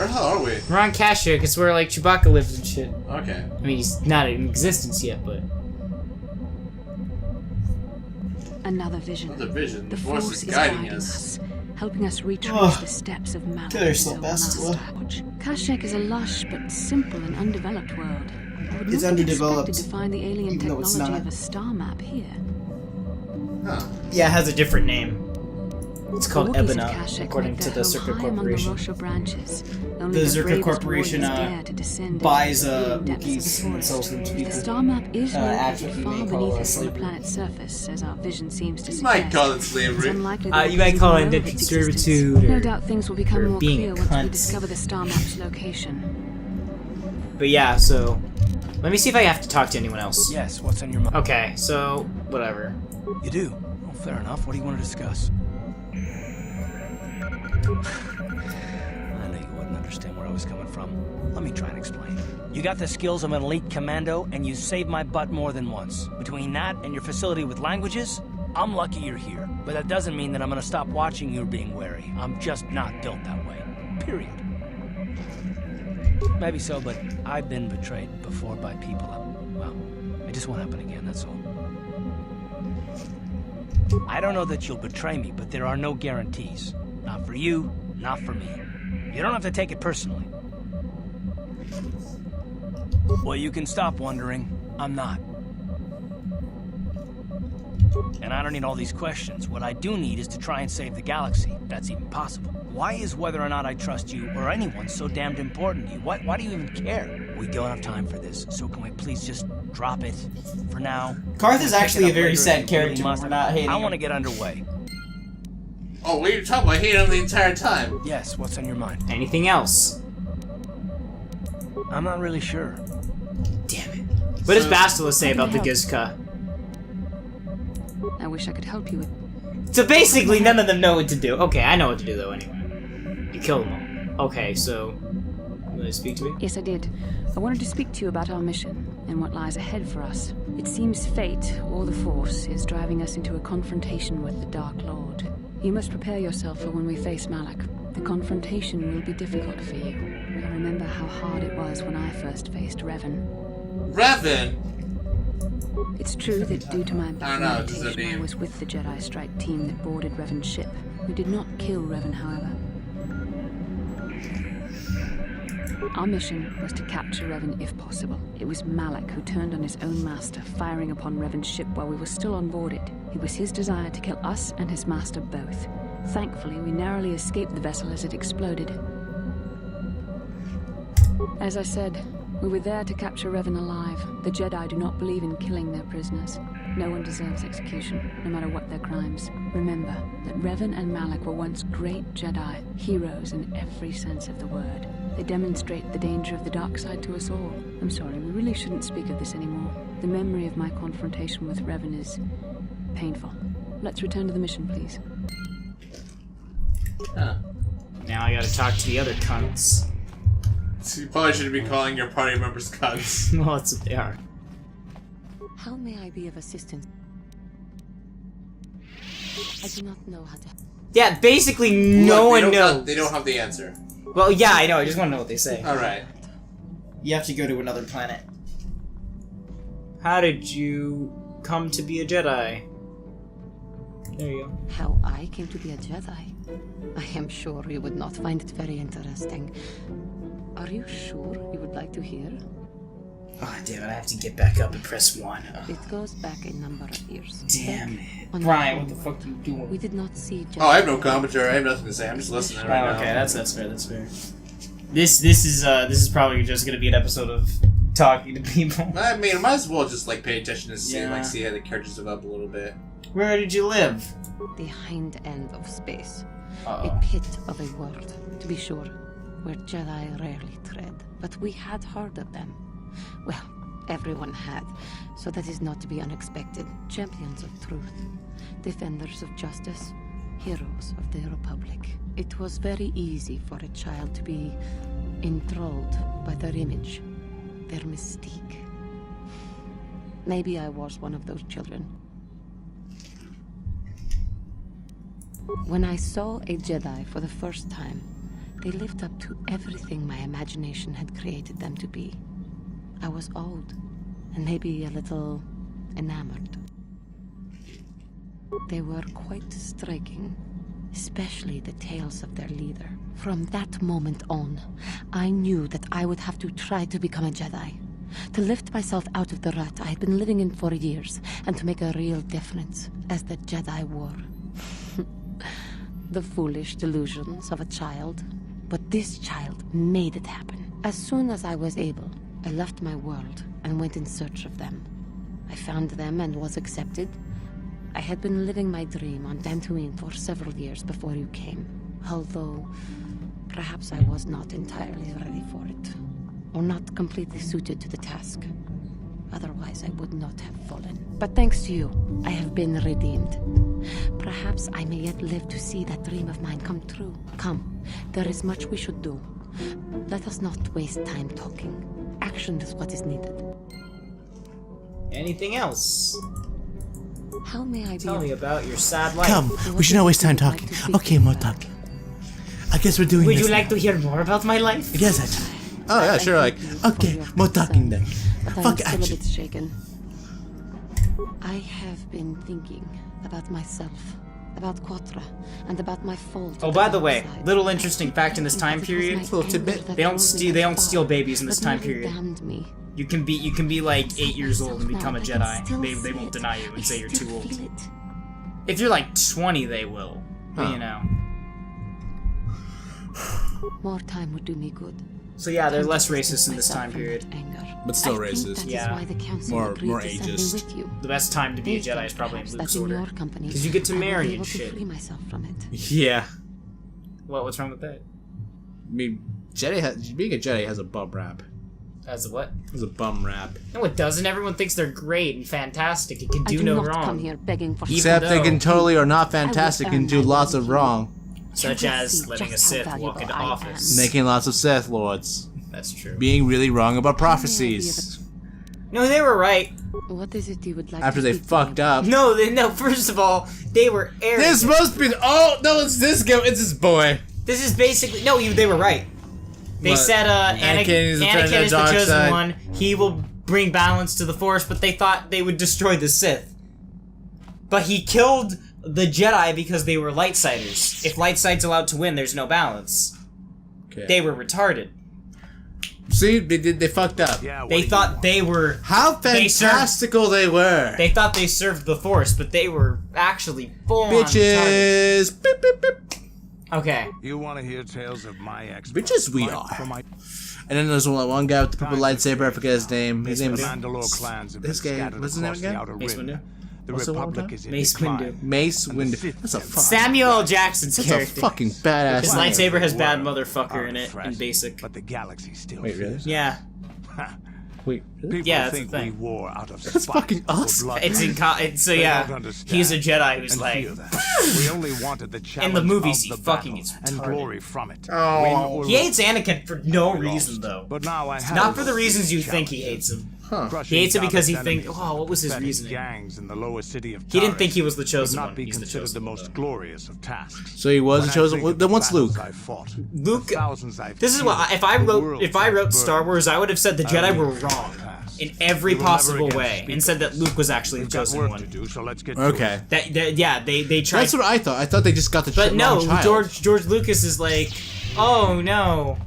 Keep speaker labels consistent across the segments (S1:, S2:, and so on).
S1: Where the hell are we?
S2: We're on Kashyyyk. It's where, like, Chewbacca lives and shit.
S1: Okay.
S2: I mean, he's not in existence yet, but...
S3: Another vision.
S1: Another vision.
S3: The
S1: Force is guiding us.
S3: Helping us retrace the steps of Malak. Kashyyyk is a lush but simple and undeveloped world. I would
S4: It's
S3: not be
S4: underdeveloped,
S3: expected to find the alien
S4: even though it's
S3: technology
S4: not.
S3: of a star map here.
S1: Huh.
S2: Yeah, it has a different name. It's called
S3: The Wookiees of
S2: Ebona,
S3: Kashyyyk
S2: according
S3: make
S2: to
S3: their
S2: the
S3: home
S2: Zerka
S3: high among
S2: Corporation.
S3: The branches.
S4: The
S3: Only
S4: Zerka
S3: bravest
S4: Corporation
S3: warriors dare to descend
S4: buys
S3: into the depths of the
S4: Wookiees and
S3: forest.
S4: sells them to
S3: The
S4: people.
S3: star map is located
S4: actually,
S3: far
S4: you may call
S3: beneath
S4: it
S3: us on the
S4: slavery.
S3: planet's surface, as our vision seems to
S1: You
S3: suggest.
S1: might call it
S3: It's
S1: slavery.
S3: unlikely
S2: You might call it indentured servitude,
S3: No
S2: or
S3: doubt things will become more
S2: being
S3: clear
S2: a
S3: once we
S2: cunt.
S3: discover the star map's location.
S2: But yeah, so... Let me see if I have to talk to anyone else.
S5: Yes, what's on your mind?
S2: Okay, so... Whatever.
S5: You do? Well, fair enough. What do you want to discuss? I knew you wouldn't understand where I was coming from. Let me try and explain. You got the skills of an elite commando, and you saved my butt more than once. Between that and your facility with languages, I'm lucky you're here. But that doesn't mean that I'm gonna stop watching you being wary. I'm just not built that way. Period. Maybe so, but I've been betrayed before by people. Well, it just won't happen again, that's all. I don't know that you'll betray me, but there are no guarantees. Not for you, not for me. You don't have to take it personally. Well, you can stop wondering. I'm not. And I don't need all these questions. What I do need is to try and save the galaxy. That's even possible. Why is whether or not I trust you or anyone so damned important to you? Why do you even care? We don't have time for this, so can we please just drop it for now?
S4: Karth is
S5: We'll pick
S4: actually
S5: it
S4: a
S5: up
S4: very
S5: later
S4: sad
S5: if we really
S4: character.
S5: must.
S4: We're not hating
S5: I
S4: him.
S5: want to get underway.
S1: Oh, what are you talking about? I hate him the entire time.
S5: Yes, what's on your mind?
S2: Anything else?
S5: I'm not really sure.
S2: Damn it. What does Bastila say about the Gizka?
S3: I wish I could help you with...
S2: So basically, none of them know what to do. Okay, I know what to do, though, anyway. You kill them all. Okay, so... You want to speak to me?
S3: Yes, I did. I wanted to speak to you about our mission and what lies ahead for us. It seems fate, or the Force, is driving us into a confrontation with the Dark Lord. You must prepare yourself for when we face Malak. The confrontation will be difficult for you. I remember how hard it was when I first faced Revan.
S1: Revan?
S3: It's true that due to my back
S1: know, this is a
S3: meditation, I
S1: name.
S3: was with the Jedi strike team that boarded Revan's ship. We did not kill Revan, however. Our mission was to capture Revan if possible. It was Malak who turned on his own master, firing upon Revan's ship while we were still on board it. It was his desire to kill us and his master both. Thankfully, we narrowly escaped the vessel as it exploded. As I said, we were there to capture Revan alive. The Jedi do not believe in killing their prisoners. No one deserves execution, no matter what their crimes. Remember that Revan and Malak were once great Jedi, heroes in every sense of the word. They demonstrate the danger of the dark side to us all. I'm sorry, we really shouldn't speak of this anymore. The memory of my confrontation with Revan is painful. Let's return to the mission, please.
S1: Huh.
S2: Now I gotta talk to the other cunts.
S1: So you probably shouldn't be calling your party members cunts.
S2: Well, that's what they are.
S6: How may I be of assistance? I do not know how to...
S2: Yeah, basically
S1: Look,
S2: no one
S1: they don't
S2: knows.
S1: have- they don't have the answer.
S2: Well, yeah, I know. I just want to know what they say.
S1: Alright.
S4: You have to go to another planet.
S2: How did you come to be a Jedi? There you go.
S6: How I came to be a Jedi? I am sure you would not find it very interesting. Are you sure you would like to hear?
S2: Oh, damn it. I have to get back up and press 1. Ugh.
S6: It goes back a number of years.
S2: Damn it.
S6: On
S2: Brian,
S6: my
S2: what the fuck are you doing?
S6: We did not see Jedi.
S1: Oh, I have no commentary. I have nothing to say. I'm just listening right now.
S2: Okay, that's fair. That's fair. This is probably just gonna be an episode of talking to people.
S1: I mean, I might as well just like pay attention to see
S2: Yeah.
S1: see how the characters develop a little bit.
S2: Where did you live?
S6: The hind end of space.
S2: Uh-oh.
S6: A pit of a world, to be sure, where Jedi rarely tread. But we had heard of them. Well, everyone had, so that is not to be unexpected. Champions of truth, defenders of justice, heroes of the Republic. It was very easy for a child to be enthralled by their image, their mystique. Maybe I was one of those children. When I saw a Jedi for the first time, They lived up to everything my imagination had created them to be. I was old, and maybe a little enamored. They were quite striking, especially the tales of their leader. From that moment on, I knew that I would have to try to become a Jedi. To lift myself out of the rut I had been living in for years, and to make a real difference as the Jedi wore. The foolish delusions of a child. But this child made it happen. As soon as I was able, I left my world and went in search of them. I found them and was accepted. I had been living my dream on Dantooine for several years before you came, although perhaps I was not entirely ready for it, or not completely suited to the task. Otherwise, I would not have fallen. But thanks to you, I have been redeemed. Perhaps I may yet live to see that dream of mine come true. Come, there is much we should do. Let us not waste time talking. Action is what is needed.
S2: Anything else?
S6: How may I
S2: Tell
S6: be?
S2: me about your sad life.
S7: Come, we should not waste time talking. Okay, more talking. I guess we're doing
S2: Would
S7: this
S2: you like
S7: now.
S2: to hear more about my life?
S7: Yes, actually.
S1: Oh yeah, sure. Like,
S7: Okay, more talking then.
S6: But I'm
S7: Fuck
S6: still a
S7: action.
S6: bit shaken. I have been thinking about myself, about Quatra, and about my fall. to
S2: Oh, by the
S6: dark
S2: way,
S6: side.
S2: little interesting fact in this time period.
S7: Little tidbit.
S2: They don't steal babies in this time period.
S6: Damned me.
S2: You can be like 8 years old and become a
S6: Now, I can
S2: Jedi.
S6: still
S2: They
S6: see
S2: won't
S6: it.
S2: deny you
S6: I
S2: and say you're
S6: still
S2: too old.
S6: feel it.
S2: If you're like 20, they will. But,
S1: Huh.
S2: you know.
S6: More time would do me good.
S2: So yeah, they're
S6: Time to
S2: less
S6: distance
S2: racist in this
S6: myself
S2: time
S6: from
S2: period.
S6: that anger.
S1: but still
S6: I think
S1: racist.
S6: that is
S2: Yeah.
S6: why the council
S7: More
S6: agreed to send me
S7: ageist.
S6: with you.
S2: The best time to be a
S6: They
S2: Jedi
S6: thought
S2: is probably in
S6: perhaps
S2: Luke's
S6: that in
S2: order.
S6: your company,
S2: 'Cause you get to
S6: I would
S2: marry
S6: be
S2: and
S6: able to
S2: shit.
S6: free myself from it.
S1: Yeah.
S2: What? What's wrong with that?
S1: I mean, being a Jedi has a bum rap.
S2: As a what?
S1: Has a bum rap.
S2: No, it doesn't. Everyone thinks they're great and fantastic. It can
S6: I
S2: do
S6: do
S2: no
S6: not
S2: wrong.
S6: come here begging for
S2: Even
S1: Except they
S2: though-
S1: can totally are not fantastic
S6: earn
S1: and do
S6: my
S1: lots of
S6: way.
S1: wrong.
S2: Such
S6: You will
S2: as
S6: see
S2: letting a
S6: just how
S2: Sith walk
S6: valuable
S2: into
S6: I am.
S2: office.
S1: Making lots of Sith Lords.
S2: That's true.
S1: Being really wrong about prophecies.
S2: No, they were right.
S6: What is it you would like
S1: After
S6: to
S1: they
S6: speak to me
S1: fucked
S6: about?
S1: up.
S2: No. First of all, they were arrogant.
S1: This must be. Oh no! It's this guy. It's this boy.
S2: This is basically they were right. They
S1: What?
S2: said
S1: Anakin is the friend of the
S2: is the
S1: dark
S2: chosen
S1: side.
S2: one. He will bring balance to the Force, but they thought they would destroy the Sith. But he killed the Jedi because they were light siders. If light side's allowed to win, there's no balance.
S1: Okay.
S2: They were retarded.
S1: See, they fucked up.
S5: Yeah,
S2: They thought they were.
S1: How
S2: They served-
S1: fantastical they were.
S2: They thought they served the Force, but they were actually full-on retarded.
S1: Bitches. Beep, beep, beep.
S2: Okay.
S8: You want to hear tales of my ex?
S1: Bitches we
S8: Fight
S1: are.
S8: for my
S1: And then there's one guy with the purple lightsaber. I forget his name. His name is
S8: Mandalore clans have
S1: this
S8: been
S1: guy.
S8: scattered
S1: What's his name
S8: across the
S1: again?
S8: outer
S2: Mace
S8: rim.
S2: Windu?
S8: The
S1: What's the one
S8: Republic
S1: time?
S8: is in
S2: Mace
S8: decline.
S2: Windu.
S1: Mace
S8: And the
S1: Windu.
S8: Sith
S1: That's a
S8: have
S1: fuck.
S2: Samuel L. Jackson's
S1: That's a
S2: character.
S1: fucking badass
S2: His
S1: name.
S2: lightsaber has bad
S8: World
S2: motherfucker
S8: are
S2: in it in
S8: threat,
S2: basic.
S8: But the galaxy still
S1: Wait, really?
S8: fears
S2: Yeah.
S8: us.
S1: Wait, really?
S8: People
S2: Yeah, that's
S8: think
S2: the thing.
S8: we war out of
S1: That's
S8: spite
S1: fucking
S8: or
S1: awesome.
S8: blood.
S2: It's in so
S8: They
S2: yeah,
S8: don't understand
S2: he's a Jedi who's
S8: and
S2: like,
S8: fear that. We only wanted the challenge
S2: the movies,
S8: of
S2: he
S8: the
S2: fucking
S8: battle
S2: is
S8: and
S2: retarded.
S8: glory from it.
S1: Oh.
S8: Win or
S2: he
S8: lose,
S2: hates Anakin for no
S8: we
S2: reason
S8: lost.
S2: though.
S8: But now I have
S2: Not for the
S8: those
S2: reasons you think he
S8: challenges.
S2: hates him.
S8: Crushing
S2: He hates it
S8: down
S2: because he
S8: its
S2: think,
S8: enemies,
S2: oh, what was his
S8: setting
S2: reasoning?
S8: gangs in the lower city of
S2: He didn't think
S8: Taris
S2: he was the chosen
S8: would
S2: one.
S8: not be
S2: He's the
S8: considered
S2: chosen
S8: the
S2: one,
S8: most
S2: though.
S8: glorious of tasks.
S1: So he was
S8: When
S1: the
S8: I
S1: chosen
S8: think
S1: one.
S8: of
S1: Then
S8: the
S1: what's
S8: battles
S1: Luke?
S8: I've fought,
S2: Luke-
S8: the thousands I've
S2: This is
S8: killed,
S2: what if I
S8: the
S2: wrote
S8: worlds
S2: if I
S8: I've
S2: wrote
S8: burned.
S2: Star Wars, I would have said the Jedi were wrong in every
S8: We will never
S2: possible
S8: again
S2: way,
S8: speak
S2: and said that Luke was actually the
S8: We've got
S2: chosen
S8: work
S2: one.
S8: to do, so let's get to
S1: Okay.
S8: it.
S2: Yeah, they tried.
S1: That's what I thought. I thought they just got the
S2: But no,
S1: wrong child.
S2: George Lucas is like, oh no.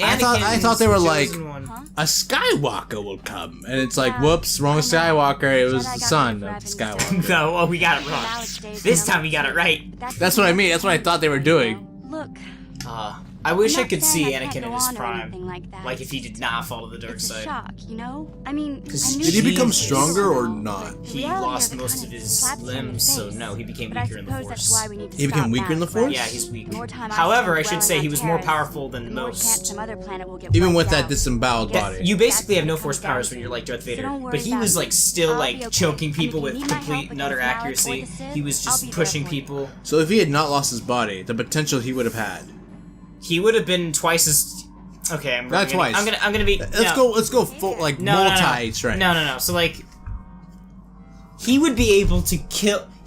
S1: I thought they were like,
S2: one.
S1: a Skywalker will come, and it's like, whoops, wrong Skywalker. It was the son of Skywalker.
S2: No, oh, we got it wrong. This time we got it right.
S1: That's what I mean. That's what I thought they were doing.
S9: Look,
S2: I wish
S9: I'm
S2: I
S9: not
S2: could
S9: saying
S2: see
S9: I can't
S2: Anakin in
S9: go
S2: his
S9: on or
S2: prime,
S9: anything like that.
S2: like if he did not fall to the dark
S9: it's a
S2: side.
S9: shock, you know? I mean,
S2: Because
S9: I knew
S1: Did he become
S2: Jesus.
S1: stronger or not?
S2: He lost most of his limbs, so no, he became
S9: but
S2: weaker in the
S9: I suppose that's
S2: Force.
S9: why we need to
S1: He became
S9: stop
S1: weaker in the
S9: that,
S1: Force?
S9: right?
S2: Yeah, he's weak.
S9: The more time I
S2: However, I
S9: spend
S2: should say
S9: dwelling
S2: he
S9: on
S2: was more
S9: Taris,
S2: powerful than
S9: the more chance
S2: most.
S9: some other planet will get
S1: Even
S9: wiped
S1: with that
S9: out.
S1: disemboweled
S9: Yes.
S1: body.
S2: You basically have no
S9: That's what
S2: Force
S9: it
S2: powers
S9: comes
S2: when you're like Darth
S9: So
S2: Vader,
S9: don't worry
S2: but he
S9: about
S2: was
S9: it.
S2: like still
S9: I'll
S2: like
S9: be okay.
S2: choking
S9: I mean,
S2: people
S9: if you
S2: with
S9: need my help
S2: complete and utter
S9: against Malak or
S2: accuracy.
S9: the Sith,
S2: He was
S9: I'll
S2: just
S9: be there
S2: pushing
S9: for you.
S2: people.
S1: So if he had not lost his body, the potential he would have had.
S2: He would have been twice as. Okay, I'm
S1: Not twice.
S2: I'm gonna be.
S1: Let's go full like multi strength.
S2: No. So like, he would be able to kill.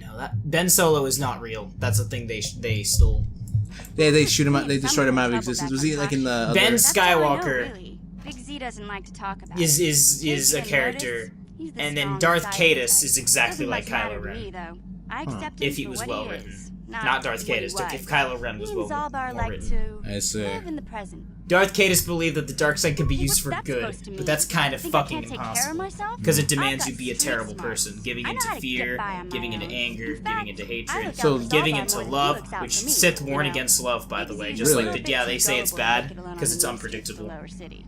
S2: No, that Ben Solo is not real. That's the thing they stole.
S1: They shoot him out. They destroyed him out of existence. Was he like in the other...
S2: Ben
S9: That's all I know,
S2: Skywalker
S9: really. Big Z doesn't like to talk about
S2: is
S9: it.
S2: a character, and then Darth Caedus is exactly like Kylo Ren.
S9: I accept him
S2: If he
S9: for
S2: was
S9: what
S2: well
S9: he
S2: written.
S9: is.
S2: Not Darth
S9: what he
S2: Caedus.
S9: was.
S2: If Kylo Ren was
S9: Me and
S2: well
S9: Zalbar
S2: more
S9: like
S2: written.
S9: to
S1: I see.
S9: live in the present.
S2: Darth Caedus believed that the dark side could be
S9: Hey,
S2: used
S9: what's
S2: for
S9: that
S2: good,
S9: supposed to mean?
S2: but that's kind of
S9: Think I
S2: fucking
S9: can't take care of
S2: impossible.
S9: myself?
S2: Because it
S9: I've
S2: demands
S9: got
S2: you be a
S9: street
S2: terrible
S9: smarts.
S2: person, giving
S9: I know
S2: into
S9: how to get
S2: fear,
S9: by on my
S2: giving into
S9: own.
S2: anger,
S9: In
S2: giving
S9: fact,
S2: into
S9: I
S2: hatred,
S9: look
S1: So
S9: out for
S2: giving
S9: Zalbar
S2: into
S9: more than he
S2: love,
S9: looks out
S2: which
S9: for me,
S2: Sith
S9: you
S2: warn
S9: know?
S2: against love, by the
S9: Big
S2: way.
S9: Z
S2: Just
S9: is
S2: like,
S9: a
S1: Really?
S2: the, yeah, they say it's
S9: bit too gullible to make
S2: bad
S9: it alone
S2: because
S9: on
S2: it's
S9: the main streets of the
S2: unpredictable.
S9: lower city.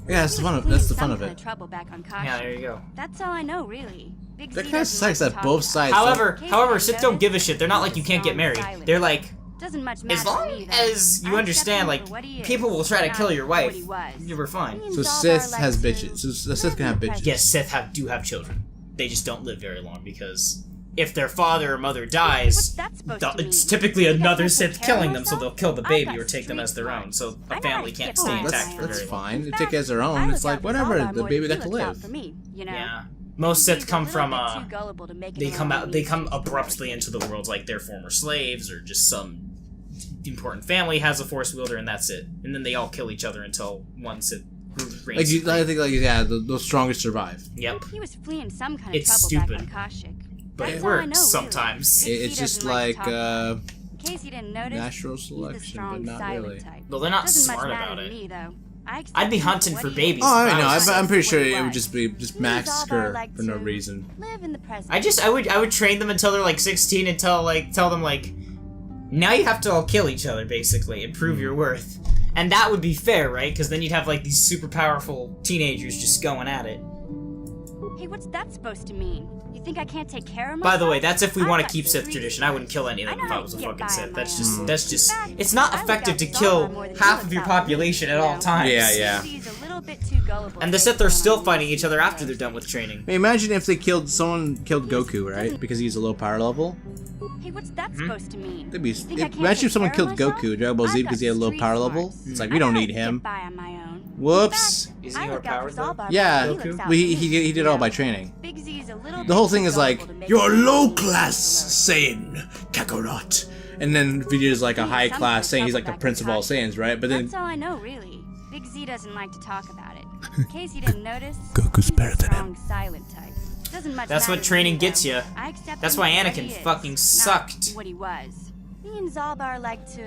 S1: Yeah, that's the fun of
S9: He
S1: that's
S9: was
S1: the
S9: fleeing
S1: fun of
S9: some
S1: it.
S9: kind trouble back on
S2: Yeah,
S9: Kashyyyk.
S2: there you go.
S9: That's all I know, really. Big
S1: That
S9: Z
S1: kind of
S9: doesn't like
S1: sucks
S9: to
S1: that
S9: talk
S1: both
S9: about it.
S1: sides.
S2: However, Sith don't give a shit. They're not like you can't get married. They're like,
S9: Doesn't much
S2: as
S9: matter to
S2: long
S9: me, though.
S2: as you
S9: I
S2: understand,
S9: accept him
S2: like,
S9: for what he is,
S2: people will try to
S9: not
S2: kill your
S9: what
S2: wife.
S9: he was.
S2: You were fine.
S9: Me and
S1: So
S9: Zalbar
S1: Sith
S9: like
S1: has
S9: to
S1: bitches. So Sith
S9: live
S1: can
S9: in
S1: have
S9: the
S1: bitches.
S9: present.
S2: Yes, Sith do have children. They just don't live very long because if their father or mother dies,
S9: What's that supposed to
S2: it's
S9: mean?
S2: typically
S9: Think I
S2: another
S9: can't
S2: Sith
S9: take care of
S2: killing them, so
S9: myself?
S2: they'll kill the
S9: I've
S2: baby
S9: got
S2: or take them
S9: street
S2: as their own.
S9: smarts.
S2: So
S9: I
S2: a
S9: know
S2: family
S9: how to
S2: can't
S9: get
S2: stay
S9: by on
S2: intact
S9: my
S2: for
S9: own.
S1: That's
S2: very long.
S1: fine.
S9: In
S1: They take it as their
S9: fact,
S1: own.
S9: I
S1: It's
S9: look
S1: like
S9: out for
S1: whatever.
S9: Zalbar
S1: The
S9: more
S1: baby
S9: than
S1: got
S9: he
S1: to
S9: looks out
S1: live.
S9: for me, you know?
S2: Yeah. Most
S9: He's
S2: Sith
S9: a
S2: come
S9: little
S2: from
S9: bit too gullible to make it
S2: they
S9: alone
S2: come
S9: on
S2: out
S9: the
S2: they
S9: main
S2: come
S9: streets of the
S2: abruptly
S9: lower
S2: into the world like they're former slaves or just some important family has a force wielder and that's it. And then they all kill each other until one Sith reigns.
S1: Like you,
S2: supreme.
S1: I think, like yeah, the strongest survive.
S2: Yep.
S9: He was fleeing some kind of
S2: It's
S9: trouble
S2: stupid.
S9: back on Kashyyyk.
S2: But
S9: That's
S2: it
S9: all I
S2: works
S9: know, really.
S2: sometimes.
S9: Big Z
S1: It's just
S9: doesn't like
S1: like
S9: to talk about it. In case you didn't notice,
S1: natural
S9: he's the
S1: selection,
S9: strong,
S1: but not
S9: silent
S1: really.
S9: type.
S2: Well, they're not
S9: Doesn't
S2: smart
S9: much matter
S2: about
S9: to
S2: it.
S9: me, though. I accept
S2: I'd be
S9: him for
S2: hunting
S9: what
S2: for
S9: he
S2: babies.
S9: is.
S1: Oh, I
S2: If
S1: know.
S2: I was
S1: I'm pretty
S9: What
S1: sure
S9: he
S1: it would
S9: was.
S1: just be just
S9: Me and
S1: max
S9: Zalbar
S1: skirt
S9: like
S1: for no
S9: to
S1: reason.
S9: Live in the present.
S2: I would train them until they're like 16 and tell them like now you have to all kill each other basically and prove your worth. And that would be fair, right? Because then you'd have like these super powerful teenagers just going at it.
S9: Hey, what's that supposed to mean? You think I can't take care of
S2: By
S9: myself?
S2: the way, that's if we
S9: I've
S2: want to
S9: got
S2: keep Sith
S9: street
S2: tradition. I wouldn't kill any of
S9: I
S2: them
S9: know
S2: if I
S9: how
S2: was
S9: to
S2: a
S9: get
S2: fucking
S9: by on
S2: Sith.
S9: my
S2: That's
S9: own.
S2: just
S9: In fact,
S2: it's not
S9: I look
S2: effective
S9: out
S2: to
S9: for
S2: kill
S9: Zalbar more than he
S2: half
S9: looks
S2: of your
S9: out for me,
S2: population at
S9: you
S2: all
S9: know?
S2: times.
S1: Yeah, yeah.
S9: He's a little bit too gullible
S2: And
S9: to
S2: the
S9: take
S2: Sith are
S9: it
S2: still
S9: alone.
S2: fighting each other after they're done with training.
S1: I mean, imagine if they someone killed Goku, right? Because he's a low power level.
S9: Hey, what's that supposed to mean?
S1: They'd be.
S9: You think I can't
S1: Imagine
S9: take
S1: if someone
S9: care
S1: killed
S9: of myself?
S1: Goku, Dragon Ball Z,
S9: I've
S1: because
S9: got
S1: he had a low
S9: street
S1: power
S9: smarts.
S1: level. It's like
S9: I
S1: we
S9: know
S1: don't
S9: how
S1: need
S9: to
S1: him.
S9: Get by on my own.
S1: Whoops.
S9: In fact,
S2: Is he
S9: I
S2: more
S9: look out for
S2: powered, though?
S9: Zalbar
S1: Yeah,
S9: more than he looks out
S1: well,
S9: for me,
S1: he did
S9: you
S1: all by
S9: know?
S1: training.
S9: Big Z is a little
S1: The whole
S9: bit
S1: thing
S9: too
S1: is like,
S9: gullible to make
S1: you're
S9: it
S1: low
S9: alone
S1: class
S9: in the
S1: Saiyan, Kakarot. And then Vegeta's like a high class Saiyan, he's like the prince of all Saiyans, right? But then
S9: That's all I know, really. Big Z doesn't like to talk about it. In case you didn't notice,
S7: Goku's
S9: he's
S7: better
S9: a
S7: than
S9: strong, silent type. Doesn't much
S2: That's what
S9: matter to
S2: training
S9: me,
S2: gets
S9: though.
S2: ya.
S9: I accept
S2: That's
S9: him
S2: why
S9: for what
S2: Anakin
S9: he is,
S2: fucking
S9: not
S2: sucked.
S9: What he was. Me and Zalbar like to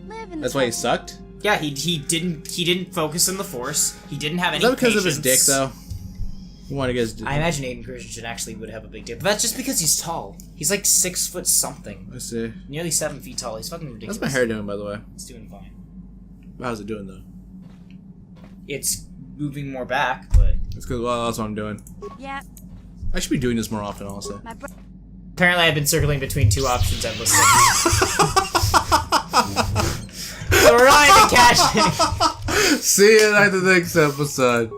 S9: live in
S1: that's
S9: the
S1: why he
S9: present.
S1: sucked.
S2: Yeah, he didn't focus on the Force. He didn't have
S1: Is
S2: any
S1: that because of his
S2: patience.
S1: dick, though? You want to get?
S2: I imagine Aiden Christensen actually would have a big dick, but that's just because he's tall. He's like 6 foot something,
S1: Let's see.
S2: nearly 7 feet tall. He's fucking ridiculous.
S1: How's my hair doing, by the way?
S2: It's doing fine.
S1: How's it doing though?
S2: It's moving more back, but
S1: It's good. Well, that's what I'm doing.
S9: Yeah,
S1: I should be doing this more often, also.
S9: my bro-
S2: apparently I've been circling between 2 options endlessly. So we're on to cash in.
S1: See you in the next episode.